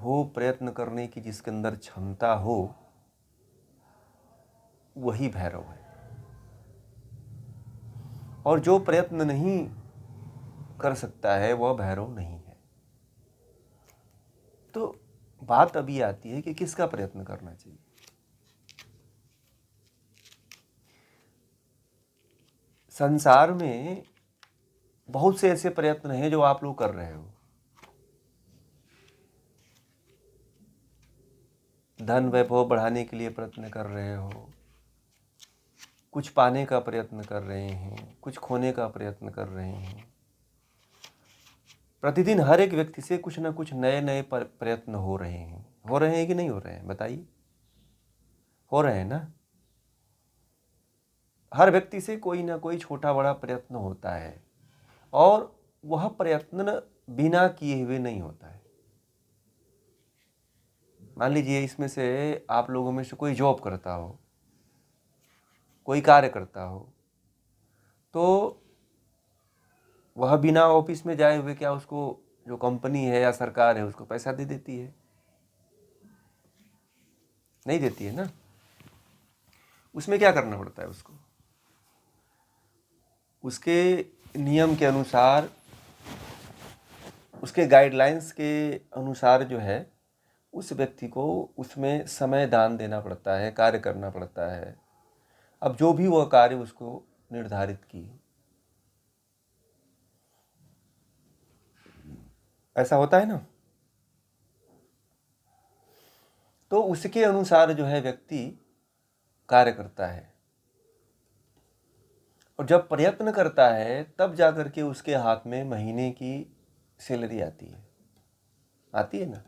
हो, प्रयत्न करने की जिसके अंदर क्षमता हो, वही भैरव है। और जो प्रयत्न नहीं कर सकता है वह भैरव नहीं है। तो बात अभी आती है कि किसका प्रयत्न करना चाहिए। संसार में बहुत से ऐसे प्रयत्न हैं जो आप लोग कर रहे हो। धन वैभव बढ़ाने के लिए प्रयत्न कर रहे हो, कुछ पाने का प्रयत्न कर रहे हैं, कुछ खोने का प्रयत्न कर रहे हैं। प्रतिदिन हर एक व्यक्ति से कुछ ना कुछ नए नए प्रयत्न हो रहे हैं। हो रहे हैं कि नहीं हो रहे हैं, बताइए। हो रहे हैं ना। हर व्यक्ति से कोई ना कोई छोटा बड़ा प्रयत्न होता है, और वह प्रयत्न बिना किए हुए नहीं होता है। मान लीजिए इसमें से आप लोगों में से कोई जॉब करता हो, कोई कार्य करता हो, तो वह बिना ऑफिस में जाए हुए क्या उसको जो कंपनी है या सरकार है उसको पैसा दे देती है? नहीं देती है ना। उसमें क्या करना पड़ता है उसको? उसके नियम के अनुसार, उसके गाइडलाइंस के अनुसार जो है उस व्यक्ति को उसमें समय दान देना पड़ता है, कार्य करना पड़ता है। अब जो भी वह कार्य उसको निर्धारित की, ऐसा होता है ना। तो उसके अनुसार जो है व्यक्ति कार्य करता है, और जब प्रयत्न करता है तब जाकर के उसके हाथ में महीने की सैलरी आती है। आती है ना,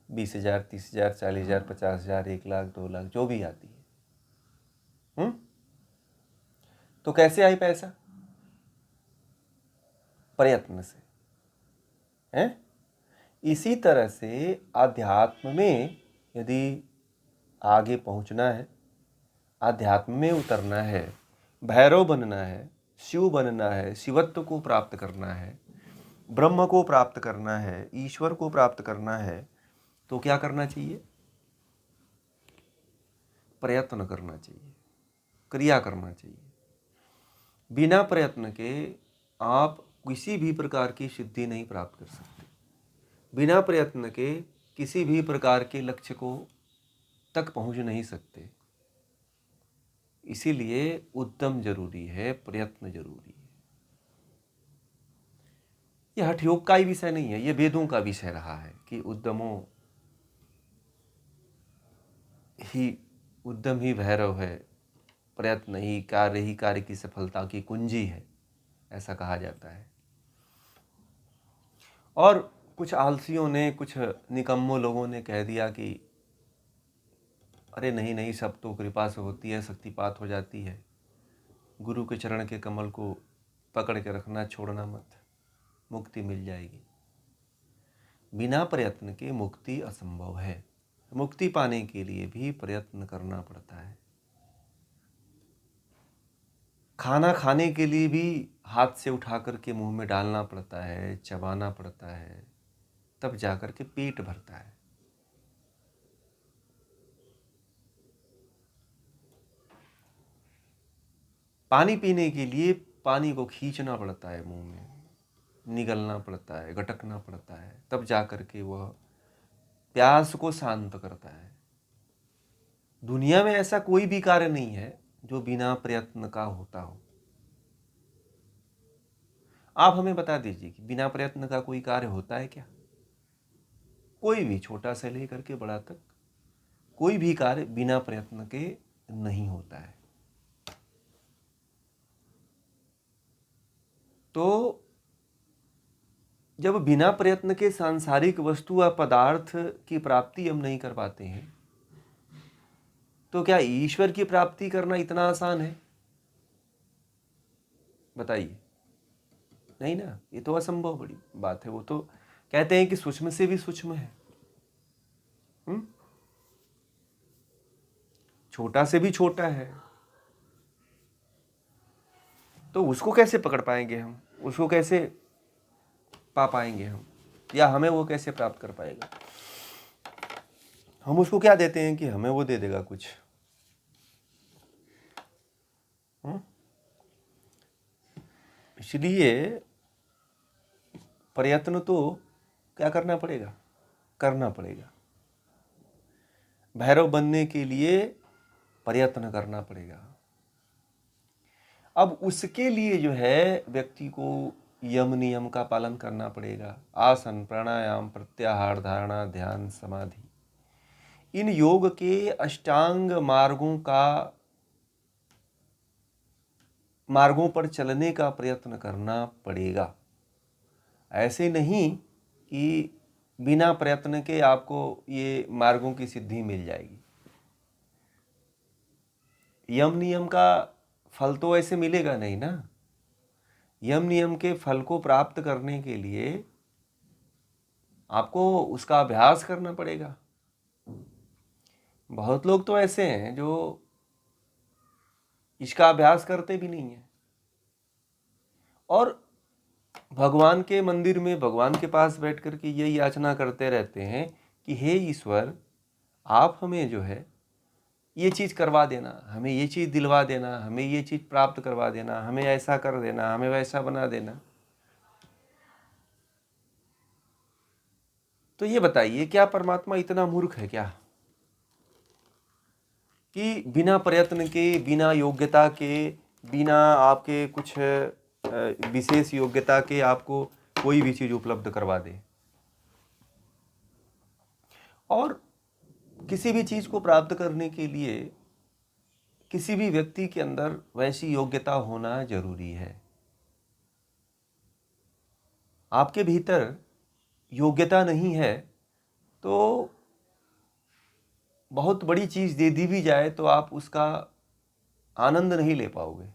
20,000, 30,000, 40,000, 50,000, 1,00,000, 2,00,000, जो भी आती है। तो कैसे आई पैसा? प्रयत्न से है। इसी तरह से आध्यात्म में यदि आगे पहुंचना है, आध्यात्म में उतरना है, भैरव बनना है, शिव बनना है, शिवत्व को प्राप्त करना है, ब्रह्म को प्राप्त करना है, ईश्वर को प्राप्त करना है, तो क्या करना चाहिए? प्रयत्न करना चाहिए, क्रिया करना चाहिए। बिना प्रयत्न के आप किसी भी प्रकार की सिद्धि नहीं प्राप्त कर सकते। बिना प्रयत्न के किसी भी प्रकार के लक्ष्य को तक पहुंच नहीं सकते। इसीलिए उद्यम जरूरी है, प्रयत्न जरूरी है। यह हठ योग का ही विषय नहीं है, यह वेदों का विषय रहा है कि उद्यम ही भैरव है, प्रयत्न ही कार्य की सफलता की कुंजी है, ऐसा कहा जाता है। और कुछ आलसियों ने, कुछ निकम्मों लोगों ने कह दिया कि अरे नहीं नहीं, सब तो कृपा से होती है, शक्तिपात हो जाती है, गुरु के चरण के कमल को पकड़ के रखना, छोड़ना मत, मुक्ति मिल जाएगी। बिना प्रयत्न के मुक्ति असंभव है। मुक्ति पाने के लिए भी प्रयत्न करना पड़ता है। खाना खाने के लिए भी हाथ से उठा करके मुंह में डालना पड़ता है, चबाना पड़ता है, तब जाकर के पेट भरता है। पानी पीने के लिए पानी को खींचना पड़ता है, मुंह में निगलना पड़ता है, गटकना पड़ता है, तब जाकर के वह प्यास को शांत करता है। दुनिया में ऐसा कोई भी कार्य नहीं है जो बिना प्रयत्न का होता हो। आप हमें बता दीजिए कि बिना प्रयत्न का कोई कार्य होता है क्या? कोई भी, छोटा से लेकर के बड़ा तक, कोई भी कार्य बिना प्रयत्न के नहीं होता है। तो जब बिना प्रयत्न के सांसारिक वस्तु व पदार्थ की प्राप्ति हम नहीं कर पाते हैं, तो क्या ईश्वर की प्राप्ति करना इतना आसान है? बताइए। नहीं ना, ये तो असंभव बड़ी बात है। वो तो कहते हैं कि सूक्ष्म से भी सूक्ष्म है, छोटा से भी छोटा है। तो उसको कैसे पकड़ पाएंगे हम? उसको कैसे पा पाएंगे हम? या हमें वो कैसे प्राप्त कर पाएगा? हम उसको क्या देते हैं कि हमें वो दे देगा कुछ। इसलिए प्रयत्न तो क्या करना पड़ेगा? करना पड़ेगा। भैरव बनने के लिए प्रयत्न करना पड़ेगा। अब उसके लिए जो है व्यक्ति को यम नियम का पालन करना पड़ेगा। आसन, प्राणायाम, प्रत्याहार, धारणा, ध्यान, समाधि, इन योग के अष्टांग मार्गों पर चलने का प्रयत्न करना पड़ेगा। ऐसे नहीं कि बिना प्रयत्न के आपको ये मार्गों की सिद्धि मिल जाएगी। यम नियम का फल तो ऐसे मिलेगा नहीं ना। यम नियम के फल को प्राप्त करने के लिए आपको उसका अभ्यास करना पड़ेगा। बहुत लोग तो ऐसे हैं जो इसका अभ्यास करते भी नहीं है और भगवान के मंदिर में भगवान के पास बैठ कर के यही याचना करते रहते हैं कि हे ईश्वर, आप हमें जो है ये चीज़ करवा देना, हमें ये चीज़ दिलवा देना, हमें ये चीज़ प्राप्त करवा देना, हमें ऐसा कर देना, हमें वैसा बना देना। तो ये बताइए, क्या परमात्मा इतना मूर्ख है क्या कि बिना प्रयत्न के, बिना योग्यता के, बिना आपके कुछ विशेष योग्यता के आपको कोई भी चीज़ उपलब्ध करवा दे? और किसी भी चीज़ को प्राप्त करने के लिए किसी भी व्यक्ति के अंदर वैसी योग्यता होना जरूरी है। आपके भीतर योग्यता नहीं है तो बहुत बड़ी चीज़ दे दी भी जाए तो आप उसका आनंद नहीं ले पाओगे।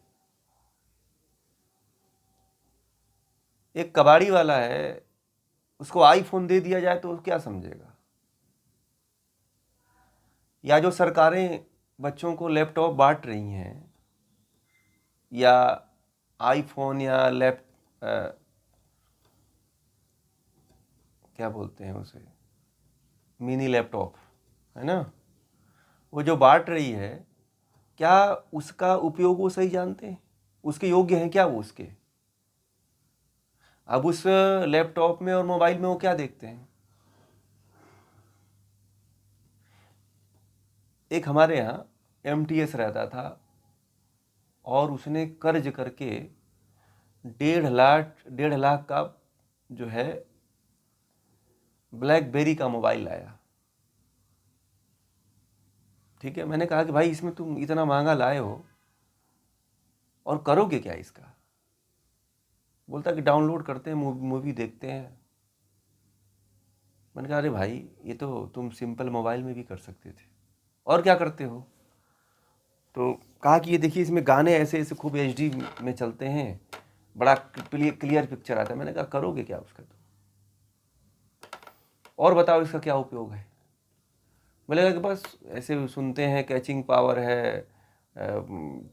एक कबाड़ी वाला है, उसको आईफोन दे दिया जाए तो वो क्या समझेगा? या जो सरकारें बच्चों को लैपटॉप बांट रही हैं या आईफोन या क्या बोलते हैं उसे, मिनी लैपटॉप, है ना, वो जो बांट रही है, क्या उसका उपयोग वो सही जानते हैं? उसके योग्य हैं क्या वो उसके? अब उस लैपटॉप में और मोबाइल में वो क्या देखते हैं? एक हमारे यहाँ MTS रहता था और उसने कर्ज करके 1.5 लाख का जो है ब्लैकबेरी का मोबाइल लाया। ठीक है, मैंने कहा कि भाई इसमें तुम इतना महंगा लाए हो और करोगे क्या इसका? बोलता कि डाउनलोड करते हैं, मूवी देखते हैं। मैंने कहा अरे भाई, ये तो तुम सिंपल मोबाइल में भी कर सकते थे, और क्या करते हो? तो कहा कि ये देखिए, इसमें गाने ऐसे ऐसे खूब HD में चलते हैं, बड़ा क्लियर पिक्चर आता है। मैंने कहा करोगे क्या उसका? तो और बताओ इसका क्या उपयोग है? बोलेगा कि बस ऐसे सुनते हैं, कैचिंग पावर है,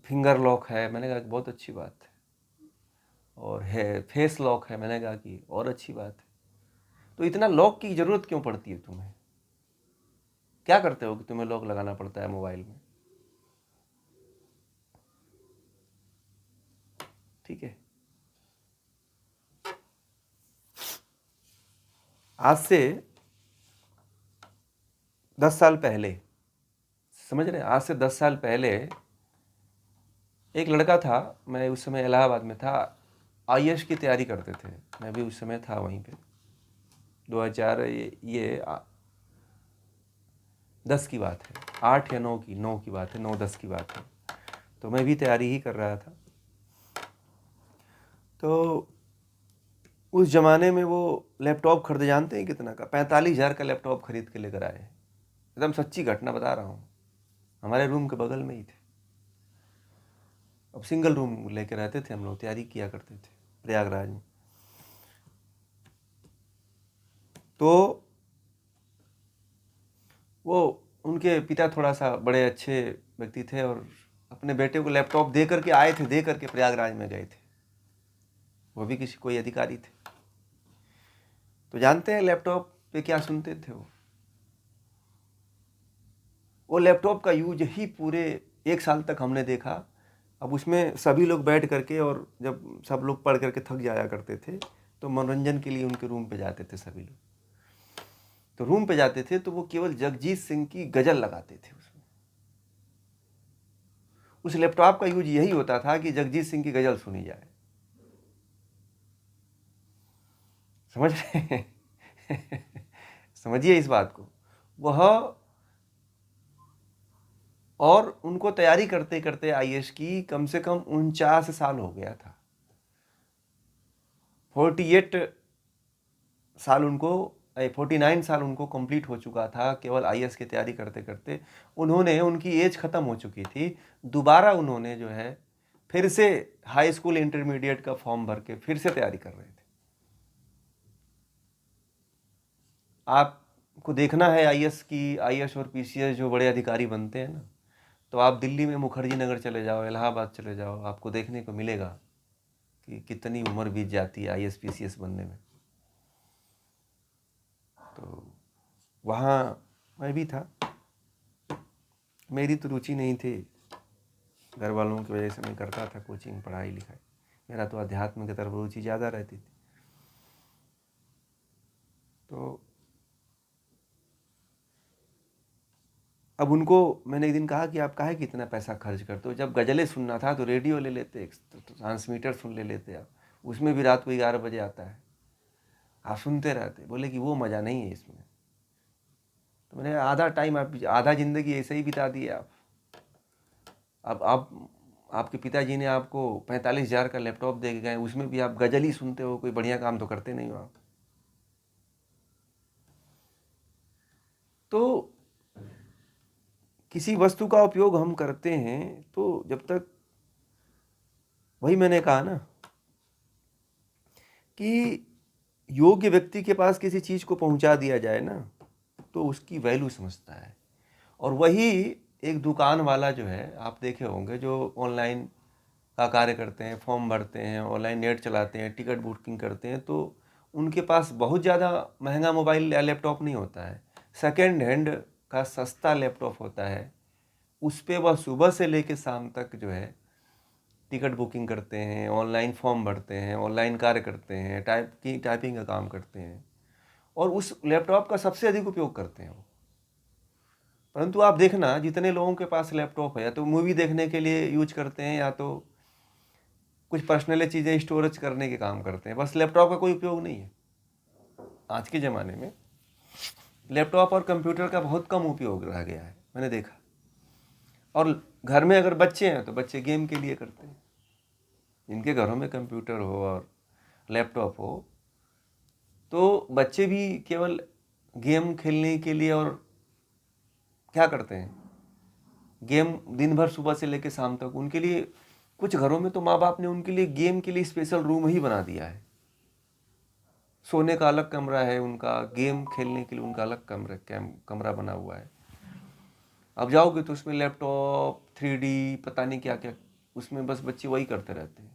फिंगर लॉक है। मैंने कहा कि बहुत अच्छी बात है। और है फेस लॉक है। मैंने कहा कि और अच्छी बात है। तो इतना लॉक की ज़रूरत क्यों पड़ती है तुम्हें? क्या करते हो कि तुम्हें लॉक लगाना पड़ता है मोबाइल में? ठीक है, आज से 10 साल पहले, समझ रहे हैं, आज से 10 साल पहले एक लड़का था, मैं उस समय इलाहाबाद में था, IAS की तैयारी करते थे, मैं भी उस समय था वहीं पे। 2000 ये 10 की बात है, 8 या 9 की बात है, 9-10 की बात है। तो मैं भी तैयारी ही कर रहा था। तो उस ज़माने में वो लैपटॉप खरीदे, जानते हैं कितना का? 45,000 का लैपटॉप खरीद के लेकर आए। एकदम सच्ची घटना बता रहा हूँ, हमारे रूम के बगल में ही थे। अब सिंगल रूम लेके रहते थे हम लोग, तैयारी किया करते थे प्रयागराज में। तो वो उनके पिता थोड़ा सा बड़े अच्छे व्यक्ति थे और अपने बेटे को लैपटॉप दे करके आए थे, दे करके प्रयागराज में गए थे। वो भी कोई अधिकारी थे। तो जानते हैं लैपटॉप पे क्या सुनते थे वो लैपटॉप का यूज ही पूरे 1 साल तक हमने देखा। अब उसमें सभी लोग बैठ करके, और जब सब लोग पढ़ करके थक जाया करते थे तो मनोरंजन के लिए उनके रूम पे जाते थे सभी लोग। तो रूम पे जाते थे तो वो केवल जगजीत सिंह की गजल लगाते थे उसमें। उस लैपटॉप का यूज यही होता था कि जगजीत सिंह की गजल सुनी जाए। समझ रहे हैं? समझिए इस बात को। वह, और उनको तैयारी करते करते आईएएस की कम से कम 49 साल हो गया था। 48 साल उनको 49 साल उनको कंप्लीट हो चुका था केवल आईएएस की तैयारी करते करते। उन्होंने, उनकी एज ख़त्म हो चुकी थी, दोबारा उन्होंने जो है फिर से हाई स्कूल इंटरमीडिएट का फॉर्म भर के फिर से तैयारी कर रहे थे। आपको देखना है आईएएस और पीसीएस जो बड़े अधिकारी बनते हैं ना, तो आप दिल्ली में मुखर्जी नगर चले जाओ, इलाहाबाद चले जाओ, आपको देखने को मिलेगा कि कितनी उम्र बीत जाती है आईएएस पीसीएस बनने में। तो वहाँ मैं भी था, मेरी तो रुचि नहीं थी, घर वालों की वजह से मैं करता था कोचिंग, पढ़ाई लिखाई। मेरा तो अध्यात्म की तरफ रुचि ज़्यादा रहती थी। तो अब उनको मैंने एक दिन कहा कि आप काहे कितना पैसा खर्च करते हो? जब गज़लें सुनना था तो रेडियो ले लेते, तो ट्रांसमीटर सुन लेते आप, उसमें भी रात को 11 बजे आता है, आप सुनते रहते। बोले कि वो मज़ा नहीं है इसमें। तो मैंने आधा टाइम, आप आधा ज़िंदगी ऐसे ही बिता दी आप। अब आपके पिताजी ने आपको 45,000 का लैपटॉप दे के गए, उसमें भी आप गज़ल ही सुनते हो, कोई बढ़िया काम तो करते नहीं हो आप। तो किसी वस्तु का उपयोग हम करते हैं तो जब तक, वही मैंने कहा ना कि योग्य व्यक्ति के पास किसी चीज़ को पहुंचा दिया जाए ना, तो उसकी वैल्यू समझता है। और वही एक दुकान वाला जो है, आप देखे होंगे, जो ऑनलाइन का कार्य करते हैं, फॉर्म भरते हैं, ऑनलाइन नेट चलाते हैं, टिकट बुकिंग करते हैं, तो उनके पास बहुत ज़्यादा महंगा मोबाइल या लैपटॉप नहीं होता है, सेकेंड हैंड का सस्ता लैपटॉप होता है। उस पर वह सुबह से लेकर शाम तक जो है टिकट बुकिंग करते हैं, ऑनलाइन फॉर्म भरते हैं, ऑनलाइन कार्य करते हैं, टाइपिंग का काम करते हैं, और उस लैपटॉप का सबसे अधिक उपयोग करते हैं वो। परंतु आप देखना, जितने लोगों के पास लैपटॉप है, या तो मूवी देखने के लिए यूज करते हैं, या तो कुछ पर्सनल चीज़ें स्टोरेज करने के काम करते हैं, बस लैपटॉप का कोई उपयोग नहीं है। आज के ज़माने में लैपटॉप और कंप्यूटर का बहुत कम उपयोग रह गया है, मैंने देखा। और घर में अगर बच्चे हैं तो बच्चे गेम के लिए करते हैं। जिनके घरों में कंप्यूटर हो और लैपटॉप हो, तो बच्चे भी केवल गेम खेलने के लिए, और क्या करते हैं, गेम दिन भर सुबह से लेकर शाम तक। उनके लिए कुछ घरों में तो माँ बाप ने उनके लिए गेम के लिए स्पेशल रूम ही बना दिया है। सोने का अलग कमरा है उनका, गेम खेलने के लिए उनका अलग कमरा बना हुआ है। अब जाओगे तो उसमें लैपटॉप, 3D, पता नहीं क्या क्या, उसमें बस बच्चे वही करते रहते हैं।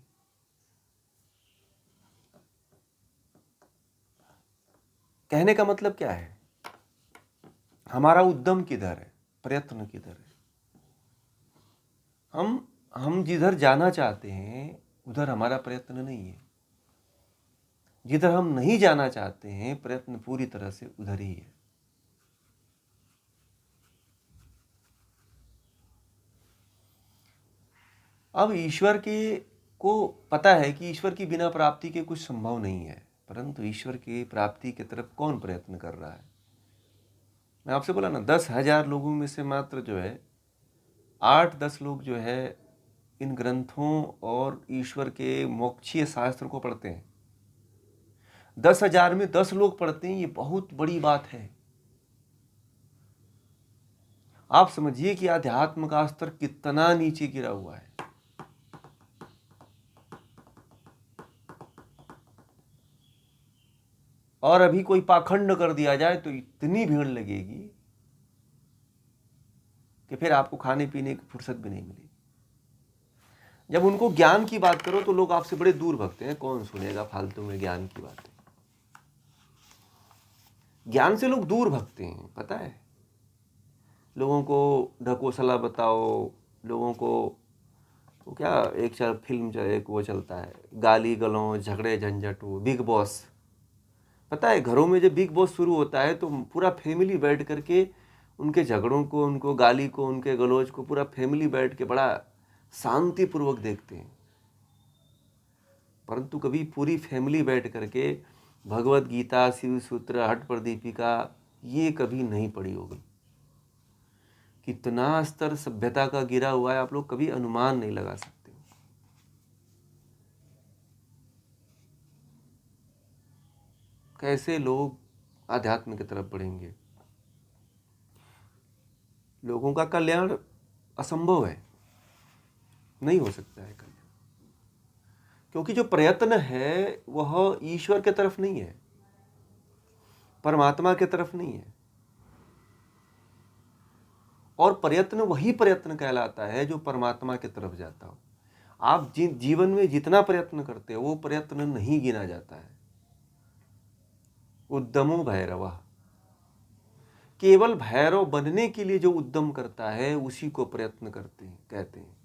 कहने का मतलब क्या है, हमारा उद्यम किधर है, प्रयत्न किधर है? हम जिधर जाना चाहते हैं उधर हमारा प्रयत्न नहीं है, जिधर हम नहीं जाना चाहते हैं प्रयत्न पूरी तरह से उधर ही है। अब ईश्वर के को पता है कि ईश्वर की बिना प्राप्ति के कुछ संभव नहीं है, परंतु ईश्वर की प्राप्ति की तरफ कौन प्रयत्न कर रहा है? मैं आपसे बोला ना, 10,000 लोगों में से मात्र जो है 8-10 लोग जो है इन ग्रंथों और ईश्वर के मोक्षीय शास्त्र को पढ़ते हैं। 10,000 में 10 लोग पढ़ते हैं, ये बहुत बड़ी बात है। आप समझिए कि अध्यात्म का स्तर कितना नीचे गिरा हुआ है। और अभी कोई पाखंड कर दिया जाए तो इतनी भीड़ लगेगी कि फिर आपको खाने पीने की फुर्सत भी नहीं मिलेगी। जब उनको ज्ञान की बात करो तो लोग आपसे बड़े दूर भगते हैं, कौन सुनेगा फालतू में ज्ञान की बातें। ज्ञान से लोग दूर भगते हैं, पता है। लोगों को ढकोसला बताओ, लोगों को वो क्या, फिल्म एक वो चलता है, गाली गलौज झगड़े झंझट, वो बिग बॉस। पता है घरों में जब बिग बॉस शुरू होता है तो पूरा फैमिली बैठ करके उनके झगड़ों को, उनको गाली को, उनके गलौज को पूरा फैमिली बैठ के बड़ा शांतिपूर्वक देखते हैं। परंतु कभी पूरी फैमिली बैठ करके भगवत गीता, शिव सूत्र, हठ प्रदीपिका ये कभी नहीं पढ़ी होगी। कितना स्तर सभ्यता का गिरा हुआ है, आप लोग कभी अनुमान नहीं लगा सकते। कैसे लोग आध्यात्म की तरफ बढ़ेंगे। लोगों का कल्याण असंभव है, नहीं हो सकता है कल्याण, क्योंकि जो प्रयत्न है वह ईश्वर के तरफ नहीं है, परमात्मा के तरफ नहीं है। और प्रयत्न वही प्रयत्न कहलाता है जो परमात्मा की तरफ जाता हो। आप जीवन में जितना प्रयत्न करते हो वो प्रयत्न नहीं गिना जाता है। उद्यमो भैरव, केवल भैरव बनने के लिए जो उद्यम करता है उसी को प्रयत्न करते हैं कहते हैं।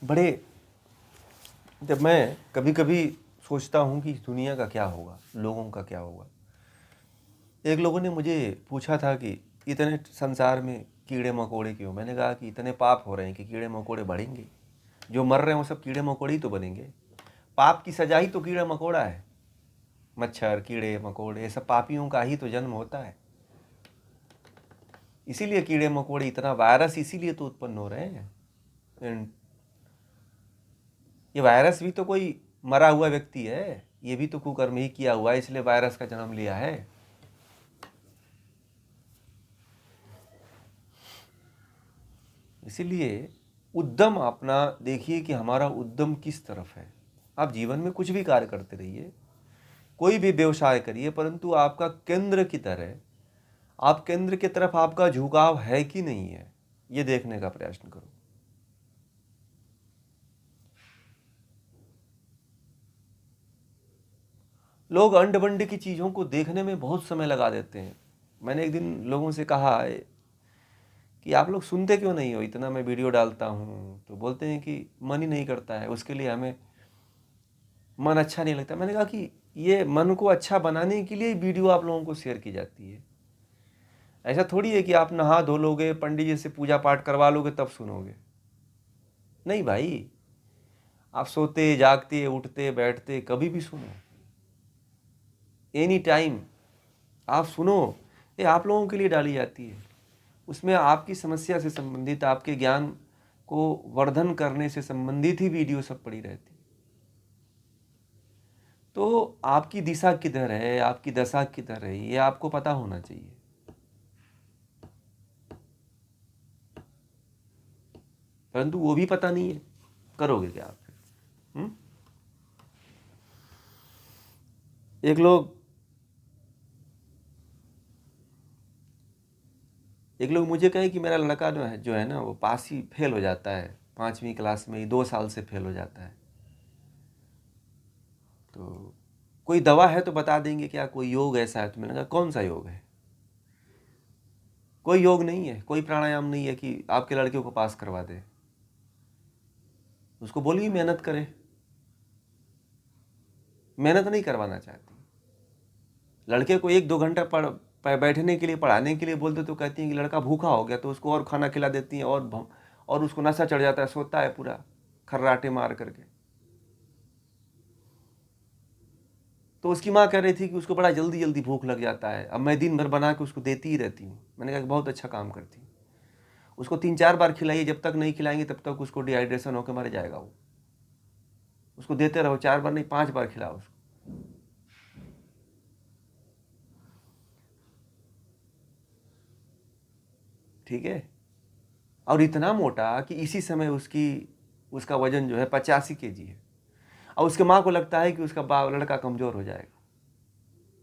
बड़े, जब मैं कभी कभी सोचता हूँ कि इस दुनिया का क्या होगा, लोगों का क्या होगा। एक लोगों ने मुझे पूछा था कि इतने संसार में कीड़े मकोड़े क्यों। मैंने कहा कि इतने पाप हो रहे हैं कि कीड़े मकोड़े बढ़ेंगे। जो मर रहे हैं वो सब कीड़े मकोड़े ही तो बनेंगे। पाप की सजा ही तो कीड़ा मकोड़ा है। मच्छर, कीड़े मकोड़े, ये सब पापियों का ही तो जन्म होता है। इसीलिए कीड़े मकोड़े, इतना वायरस इसीलिए तो उत्पन्न हो रहे हैं। ये वायरस भी तो कोई मरा हुआ व्यक्ति है, ये भी तो कुकर्म ही किया हुआ है, इसलिए वायरस का जन्म लिया है। इसीलिए उद्यम अपना देखिए कि हमारा उद्यम किस तरफ है। आप जीवन में कुछ भी कार्य करते रहिए, कोई भी व्यवसाय करिए, परंतु आपका केंद्र की तरह, आप केंद्र की तरफ आपका झुकाव है कि नहीं है, ये देखने का प्रयास करो। लोग अंड बंड की चीज़ों को देखने में बहुत समय लगा देते हैं। मैंने एक दिन लोगों से कहा है कि आप लोग सुनते क्यों नहीं हो, इतना मैं वीडियो डालता हूँ। तो बोलते हैं कि मन ही नहीं करता है, उसके लिए हमें मन अच्छा नहीं लगता। मैंने कहा कि ये मन को अच्छा बनाने के लिए वीडियो आप लोगों को शेयर की जाती है। ऐसा थोड़ी है कि आप नहा धो लोगे, पंडित जी से पूजा पाठ करवा लोगे तब सुनोगे। नहीं भाई, आप सोते जागते उठते बैठते कभी भी सुनो, एनी टाइम आप सुनो। ये आप लोगों के लिए डाली जाती है। उसमें आपकी समस्या से संबंधित, आपके ज्ञान को वर्धन करने से संबंधित ही वीडियो सब पड़ी रहती। तो आपकी दिशा किधर है, आपकी दशा किधर है, ये आपको पता होना चाहिए। परंतु वो भी पता नहीं है, करोगे क्या आप फिर? एक लोग मुझे कहे कि मेरा लड़का जो है ना वो पास ही फेल हो जाता है, 5वीं क्लास में ही 2 साल से फेल हो जाता है। तो कोई दवा है तो बता देंगे क्या, कोई योग ऐसा है? तो मैंने कहा कौन सा योग है? कोई योग नहीं है, कोई प्राणायाम नहीं है कि आपके लड़के को पास करवा दे। उसको बोलिए मेहनत करे। मेहनत नहीं करवाना चाहती। लड़के को 1-2 घंटा बैठने के लिए, पढ़ाने के लिए बोलते तो कहती हैं कि लड़का भूखा हो गया, तो उसको और खाना खिला देती हैं और उसको नशा चढ़ जाता है, सोता है पूरा खर्राटे मार करके। तो उसकी माँ कह रही थी कि उसको बड़ा जल्दी जल्दी भूख लग जाता है। अब मैं दिन भर बना के उसको देती ही रहती हूँ। मैंने कहा कि बहुत अच्छा काम करती हूँ। उसको 3-4 बार खिलाइए, जब तक नहीं खिलाएंगे तब तक उसको डिहाइड्रेशन होकर मर जाएगा वो। उसको देते रहो, 4 बार नहीं 5 बार खिलाओ उसको। ठीक है। और इतना मोटा कि इसी समय उसका वजन जो है 85 kg है, और उसके माँ को लगता है कि उसका लड़का कमजोर हो जाएगा।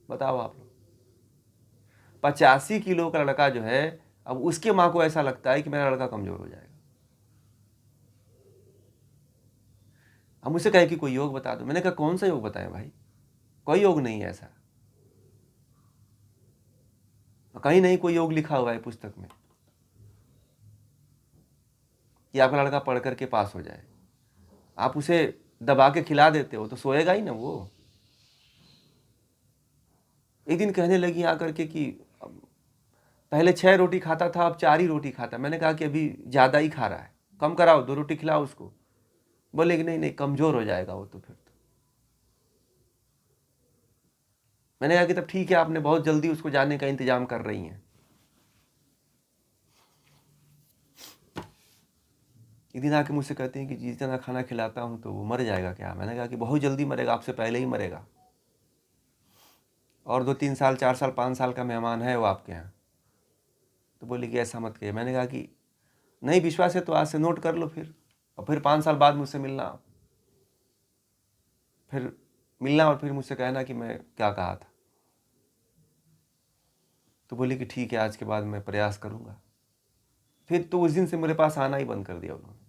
बताओ आप लोग, 85 किलो का लड़का जो है अब उसके माँ को ऐसा लगता है कि मेरा लड़का कमज़ोर हो जाएगा। अब मुझसे कहे कि कोई योग बता दो। मैंने कहा कौन सा योग बताएं भाई, कोई योग नहीं है ऐसा, कहीं नहीं कोई योग लिखा हुआ है पुस्तक में कि आपका लड़का पढ़ करके पास हो जाए। आप उसे दबा के खिला देते हो तो सोएगा ही ना वो। एक दिन कहने लगी आकर के कि पहले 6 रोटी खाता था, अब 4 ही रोटी खाता। मैंने कहा कि अभी ज़्यादा ही खा रहा है, कम कराओ, 2 रोटी खिलाओ उसको। बोले कि नहीं नहीं कमज़ोर हो जाएगा वो तो फिर तो। मैंने कहा कि तब ठीक है, आपने बहुत जल्दी उसको जाने का इंतजाम कर रही हैं। एक दिन आके मुझसे कहते हैं कि जितना खाना खिलाता हूँ तो वो मर जाएगा क्या? मैंने कहा कि बहुत जल्दी मरेगा, आपसे पहले ही मरेगा। और 2-3 साल 4 साल 5 साल का मेहमान है वो आपके यहाँ। तो बोली कि ऐसा मत कहिए। मैंने कहा कि नहीं विश्वास है तो आज से नोट कर लो फिर, और फिर 5 साल बाद मुझसे मिलना, फिर मिलना और फिर मुझसे कहना कि मैं क्या कहा था। तो बोली कि ठीक है, आज के बाद मैं प्रयास करूँगा। फिर तो उस दिन से मेरे पास आना ही बंद कर दिया उन्होंने।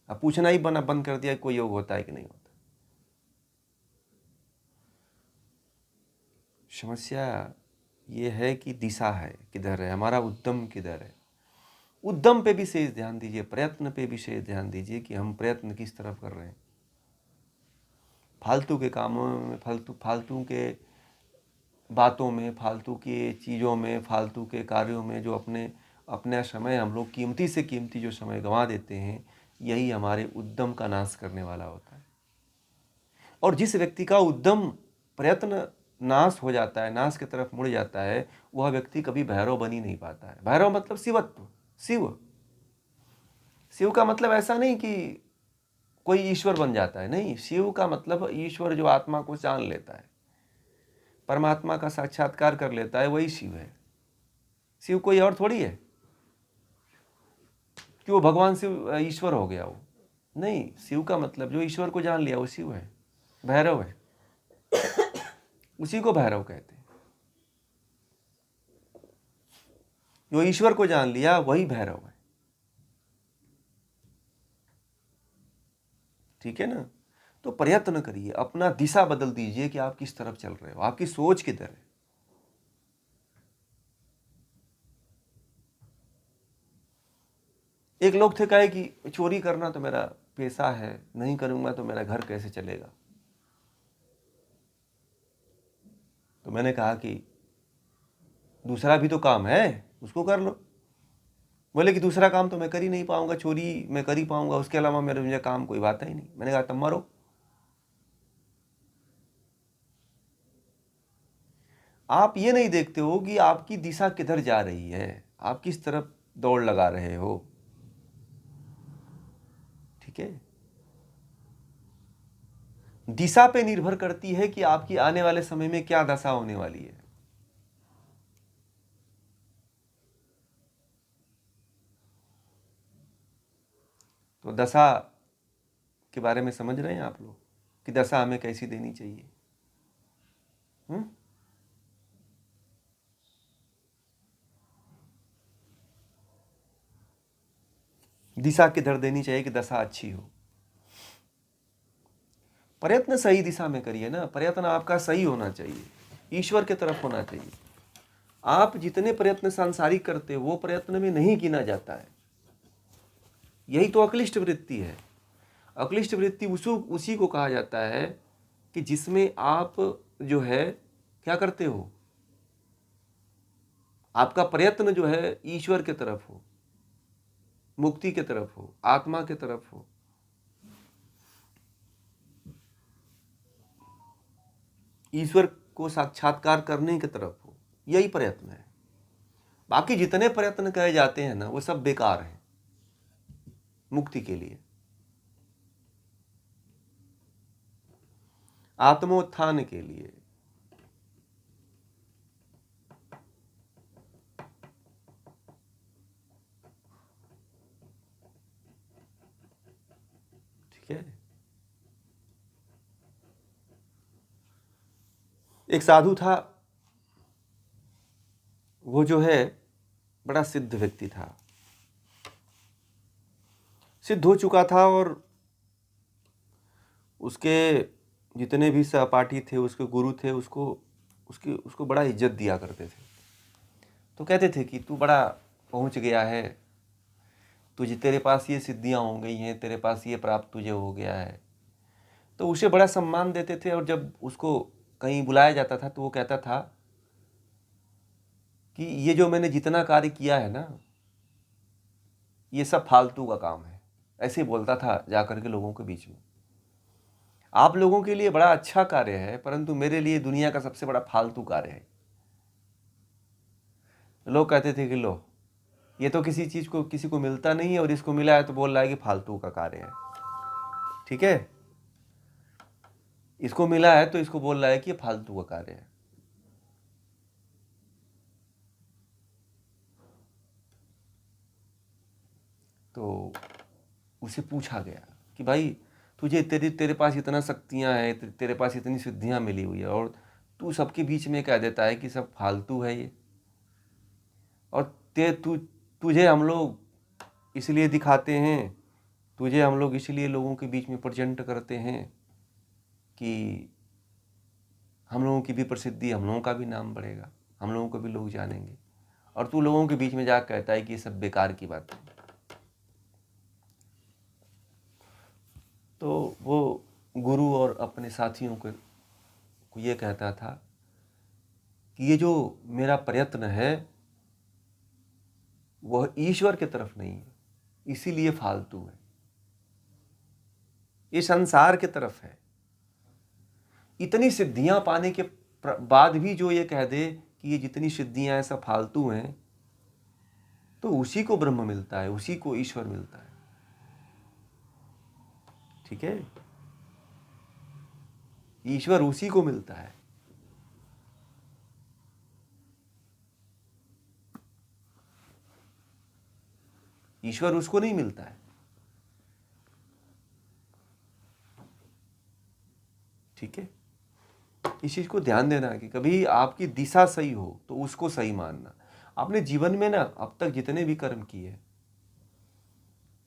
अब पूछना ही बंद कर दिया कोई योग होता है कि नहीं होता। समस्या ये है कि दिशा है किधर है, हमारा उद्यम किधर है। उद्यम पे भी विशेष ध्यान दीजिए, प्रयत्न पे भी विशेष ध्यान दीजिए कि हम प्रयत्न किस तरफ कर रहे हैं। फालतू के कामों में, फालतू के बातों में, फालतू की चीज़ों में, फालतू के कार्यों में जो अपना समय हम लोग कीमती से कीमती जो समय गंवा देते हैं, यही हमारे उद्यम का नाश करने वाला होता है। और जिस व्यक्ति का उद्यम प्रयत्न नाश हो जाता है, नाश की तरफ मुड़ जाता है, वह व्यक्ति कभी भैरव बन ही नहीं पाता है। भैरव मतलब शिवत्व, शिव। शिव का मतलब ऐसा नहीं कि कोई ईश्वर बन जाता है, नहीं। शिव का मतलब ईश्वर जो आत्मा को जान लेता है, परमात्मा का साक्षात्कार कर लेता है, वही शिव है। शिव कोई और थोड़ी है कि वो भगवान शिव ईश्वर हो गया वो, नहीं। शिव का मतलब जो ईश्वर को जान लिया वो शिव है, भैरव है, उसी को भैरव कहते हैं। जो ईश्वर को जान लिया वही भैरव है। ठीक है ना? तो प्रयत्न करिए, अपना दिशा बदल दीजिए कि आप किस तरफ चल रहे हो, आपकी सोच किधर है। एक लोग थे कहे कि चोरी करना तो मेरा पेशा है, नहीं करूंगा तो मेरा घर कैसे चलेगा। तो मैंने कहा कि दूसरा भी तो काम है, उसको कर लो। बोले कि दूसरा काम तो मैं कर ही नहीं पाऊंगा, चोरी मैं कर ही पाऊंगा, उसके अलावा मुझे काम कोई बात ही नहीं। मैंने कहा तब मरो। आप ये नहीं देखते हो कि आपकी दिशा किधर जा रही है, आप किस तरफ दौड़ लगा रहे हो। ठीक है, दिशा पे निर्भर करती है कि आपकी आने वाले समय में क्या दशा होने वाली है। तो दशा के बारे में समझ रहे हैं आप लोग कि दशा हमें कैसी देनी चाहिए। दिशा किधर देनी चाहिए कि दशा अच्छी हो। प्रयत्न सही दिशा में करिए ना, प्रयत्न आपका सही होना चाहिए, ईश्वर की तरफ होना चाहिए। आप जितने प्रयत्न सांसारिक करते हो वो प्रयत्न में नहीं गिना जाता है। यही तो अक्लिष्ट वृत्ति है। अक्लिष्ट वृत्ति उसी को कहा जाता है कि जिसमें आप जो है क्या करते हो, आपका प्रयत्न जो है ईश्वर की तरफ हो, मुक्ति की तरफ हो, आत्मा की तरफ हो, ईश्वर को साक्षात्कार करने की तरफ हो, यही प्रयत्न है। बाकी जितने प्रयत्न कहे जाते हैं ना वो सब बेकार हैं मुक्ति के लिए, आत्मोत्थान के लिए। ठीक है, एक साधु था, वो जो है बड़ा सिद्ध व्यक्ति था, सिद्ध हो चुका था, और उसके जितने भी सहपाठी थे, उसके गुरु थे, उसको बड़ा इज्जत दिया करते थे। तो कहते थे कि तू बड़ा पहुंच गया है, तेरे पास ये सिद्धियां हो गई हैं, तेरे पास ये प्राप्त तुझे हो गया है। तो उसे बड़ा सम्मान देते थे, और जब उसको कहीं बुलाया जाता था तो वो कहता था कि ये जो मैंने जितना कार्य किया है ना, ये सब फालतू का काम है। ऐसे ही बोलता था जाकर के लोगों के बीच में। आप लोगों के लिए बड़ा अच्छा कार्य है, परंतु मेरे लिए दुनिया का सबसे बड़ा फालतू कार्य है। लोग कहते थे कि लो, ये तो किसी को मिलता नहीं है, और इसको मिला है तो बोल रहा है कि फालतू का कार्य है। ठीक है, इसको मिला है तो इसको बोल रहा है कि ये फालतू का कार्य है। तो उसे पूछा गया कि भाई, तेरे पास इतना शक्तियां हैं, तेरे पास इतनी सिद्धियां मिली हुई है, और तू सबके बीच में कह देता है कि सब फालतू है ये, और तुझे हम लोग इसलिए दिखाते हैं, तुझे हम लोग इसलिए लोगों के बीच में प्रेजेंट करते हैं कि हम लोगों की भी प्रसिद्धि, हम लोगों का भी नाम बढ़ेगा, हम लोगों को भी लोग जानेंगे, और तू लोगों के बीच में जाकर कहता है कि ये सब बेकार की बात है। तो वो गुरु और अपने साथियों को ये कहता था कि ये जो मेरा प्रयत्न है वह ईश्वर की तरफ नहीं है, इसीलिए फालतू है, ये संसार की तरफ है। इतनी सिद्धियां पाने के बाद भी जो ये कह दे कि ये जितनी सिद्धियां हैं सब फालतू हैं, तो उसी को ब्रह्म मिलता है, उसी को ईश्वर मिलता है। ठीक है, ईश्वर उसी को मिलता है। ईश्वर उसको नहीं मिलता है। ठीक है, इस चीज को ध्यान देना कि कभी आपकी दिशा सही हो तो उसको सही मानना। आपने जीवन में ना अब तक जितने भी कर्म किए,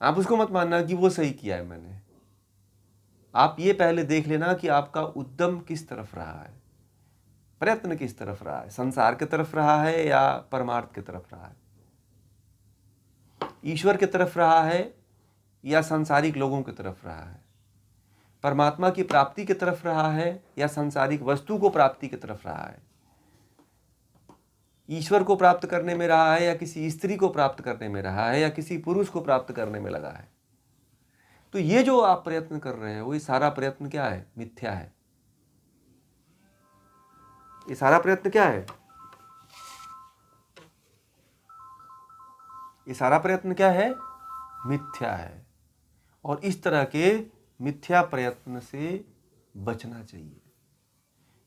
आप उसको मत मानना कि वो सही किया है मैंने। आप ये पहले देख लेना कि आपका उद्यम किस तरफ रहा है, प्रयत्न किस तरफ रहा है, संसार की तरफ रहा है या परमार्थ की तरफ रहा है, ईश्वर की तरफ रहा है या सांसारिक लोगों की तरफ रहा है, परमात्मा की प्राप्ति की तरफ रहा है या सांसारिक वस्तु को प्राप्ति की तरफ रहा है, ईश्वर को प्राप्त करने में रहा है या किसी स्त्री को प्राप्त करने में रहा है या किसी पुरुष को प्राप्त करने में लगा है। तो ये जो आप प्रयत्न कर रहे हैं, वो ये सारा प्रयत्न क्या है? मिथ्या है। ये सारा प्रयत्न क्या है? ये सारा प्रयत्न क्या है? मिथ्या है। और इस तरह के मिथ्या प्रयत्न से बचना चाहिए।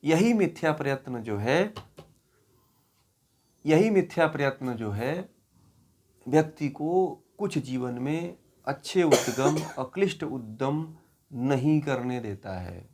यही मिथ्या प्रयत्न जो है व्यक्ति को कुछ जीवन में अच्छे उद्गम, अक्लिष्ट उद्यम नहीं करने देता है।